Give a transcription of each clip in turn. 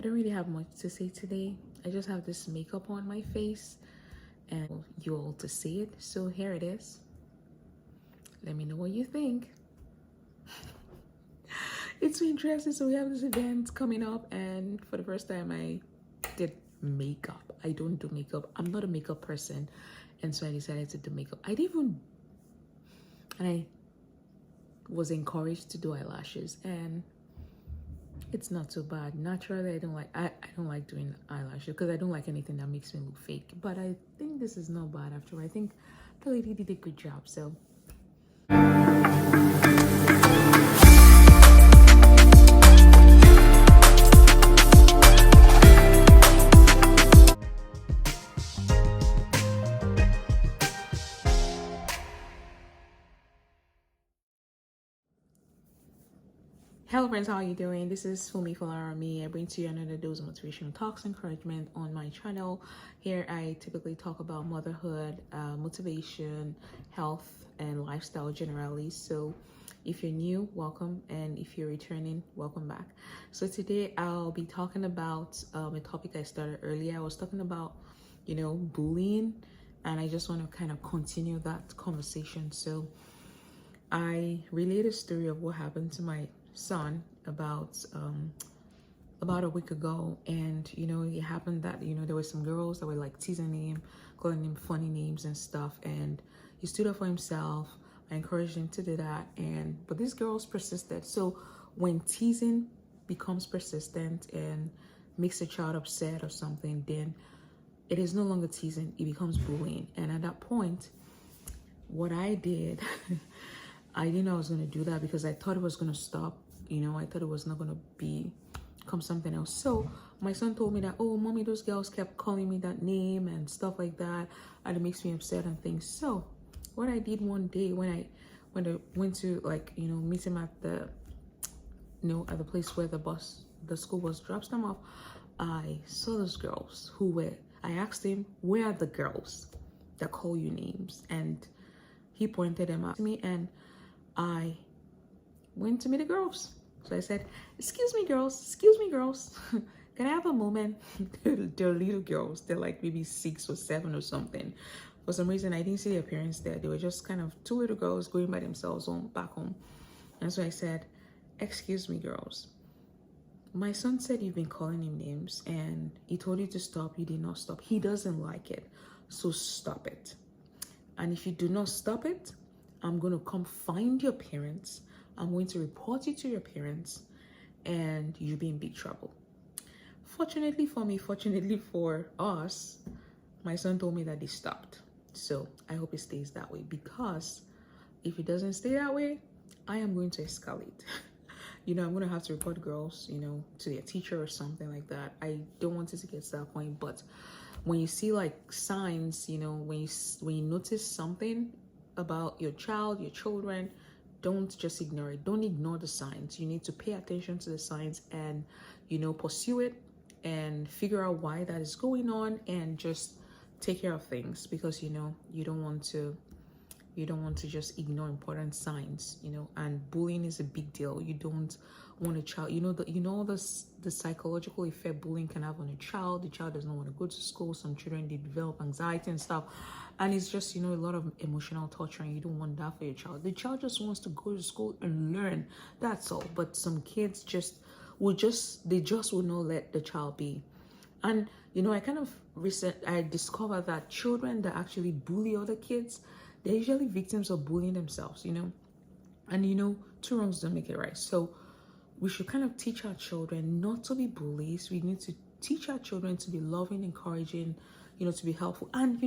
don't really have much to say today. I just have this makeup on my face and you all to see it. So here it is. Let me know what you think. It's been interesting. So we have this event coming up, and for the first time I did makeup. I don't do makeup. I'm not a makeup person. And so I decided to do makeup. I was encouraged to do eyelashes, and it's not so bad. Naturally, I don't like doing eyelashes because I don't like anything that makes me look fake. But I think this is not bad after all. I think the lady did a good job. So hello friends, how are you doing? This is Fumi Falarami. I bring to you another dose of motivational talks, encouragement on my channel. Here I typically talk about motherhood, motivation, health, and lifestyle generally. So if you're new, welcome, and if you're returning, welcome back. So today I'll be talking about a topic I started earlier. I was talking about, bullying, and I just want to kind of continue that conversation. So I relate a story of what happened to my son about a week ago, and it happened that there were some girls that were like teasing him, calling him funny names and stuff, and he stood up for himself. I encouraged him to do that, but these girls persisted. So when teasing becomes persistent and makes a child upset or something, then it is no longer teasing, it becomes bullying. And at that point, what I did I didn't know I was going to do that because I thought it was going to stop. I thought it was not going to become something else. So my son told me that, oh, mommy, those girls kept calling me that name and stuff like that, and it makes me upset and things. So what I did one day when I went to meet him at the at the place where the school bus drops them off, I saw those girls I asked him, where are the girls that call you names? And he pointed them out to me, and I went to meet the girls. So I said, excuse me girls, can I have a moment? They're little girls. They're like maybe 6 or 7 or something. For some reason, I didn't see their parents there. They were just kind of 2 little girls going by themselves back home. And so I said, excuse me girls, my son said you've been calling him names and he told you to stop. You did not stop. He doesn't like it. So stop it. And if you do not stop it, I'm going to come find your parents. I'm going to report you to your parents, and you'll be in big trouble. Fortunately for me, fortunately for us, my son told me that they stopped. So I hope it stays that way, because if it doesn't stay that way, I am going to escalate. I'm going to have to report girls, to their teacher or something like that. I don't want it to get to that point, but when you see like signs, when you notice something about your child, your children, don't just ignore it. Don't ignore the signs. You need to pay attention to the signs and pursue it and figure out why that is going on, and just take care of things, because you don't want to just ignore important signs. And bullying is a big deal. You don't want a child, the psychological effect bullying can have on a child. The child does not want to go to school. Some children, they develop anxiety and stuff, and it's just a lot of emotional torture, and you don't want that for your child. The child just wants to go to school and learn, that's all. But some kids will not let the child be. And I discovered that children that actually bully other kids, they're usually victims of bullying themselves. And 2 wrongs don't make it right. So we should kind of teach our children not to be bullies. We need to teach our children to be loving, encouraging, to be helpful. And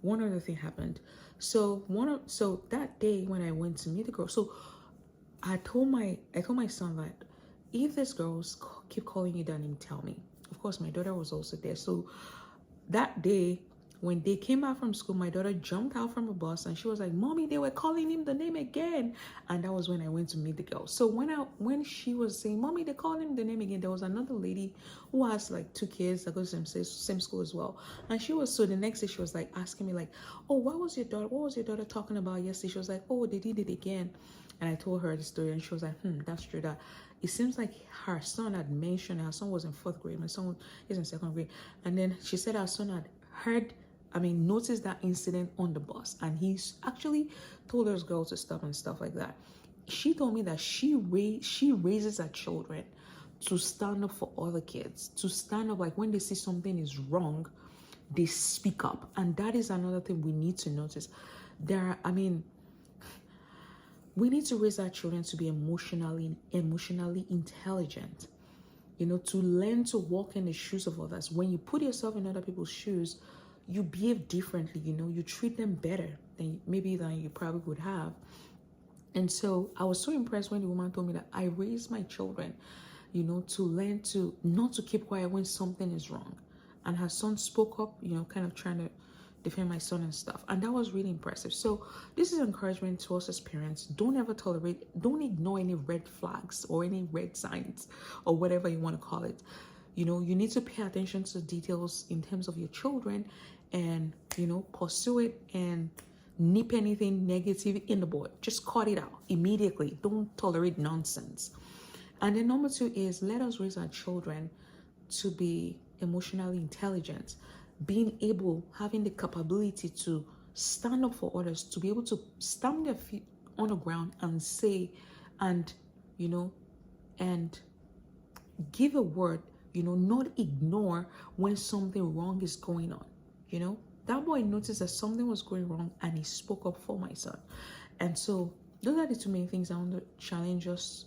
one other thing happened. So that day when I went to meet the girl, so I told my son that if these girls keep calling you that name, tell me. Of course, my daughter was also there. So that day, when they came out from school, my daughter jumped out from a bus and she was like, mommy, they were calling him the name again. And that was when I went to meet the girl. So when she was saying, mommy, they called him the name again, there was another lady who has like 2 kids that go to the same school as well. And so the next day she was like asking me like, oh, what was your daughter talking about yesterday? She was like, oh, they did it again. And I told her the story, and she was like, that's true. That it seems like her son had mentioned, her son was in 4th grade, my son is in 2nd grade. And then she said her son had noticed that incident on the bus, and he's actually told those girls to stop and stuff like that. She told me that she raises her children to stand up for other kids, to stand up, like when they see something is wrong, they speak up. And that is another thing we need to notice. We need to raise our children to be emotionally intelligent, to learn to walk in the shoes of others. When you put yourself in other people's shoes, you behave differently, you treat them better than you probably would have. And so I was so impressed when the woman told me that I raised my children, to learn to not to keep quiet when something is wrong. And her son spoke up, kind of trying to defend my son and stuff. And that was really impressive. So this is encouragement to us as parents. Don't ignore any red flags or any red signs or whatever you want to call it. You need to pay attention to details in terms of your children and, pursue it and nip anything negative in the bud. Just cut it out immediately. Don't tolerate nonsense. And then number 2 is let us raise our children to be emotionally intelligent, having the capability to stand up for others, to be able to stamp their feet on the ground and say, and give a word, not ignore when something wrong is going on. That boy noticed that something was going wrong and he spoke up for my son. And so those are the 2 main things I want to challenge us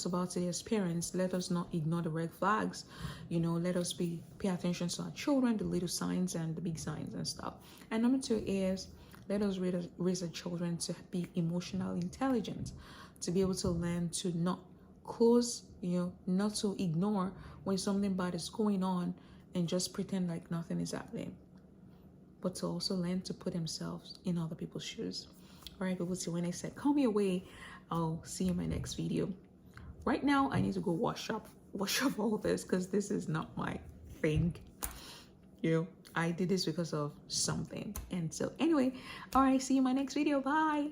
about today as parents. Let us not ignore the red flags. Let us pay attention to our children, the little signs and the big signs and stuff. And number 2 is let us raise our children to be emotionally intelligent, to be able to learn to not close, not to ignore when something bad is going on and just pretend like nothing is happening, but to also learn to put themselves in other people's shoes. All right, people, see when I said come your way, I'll see you in my next video. Right now, I need to go wash up all this because this is not my thing. I did this because of something. And so anyway, all right, see you in my next video. Bye.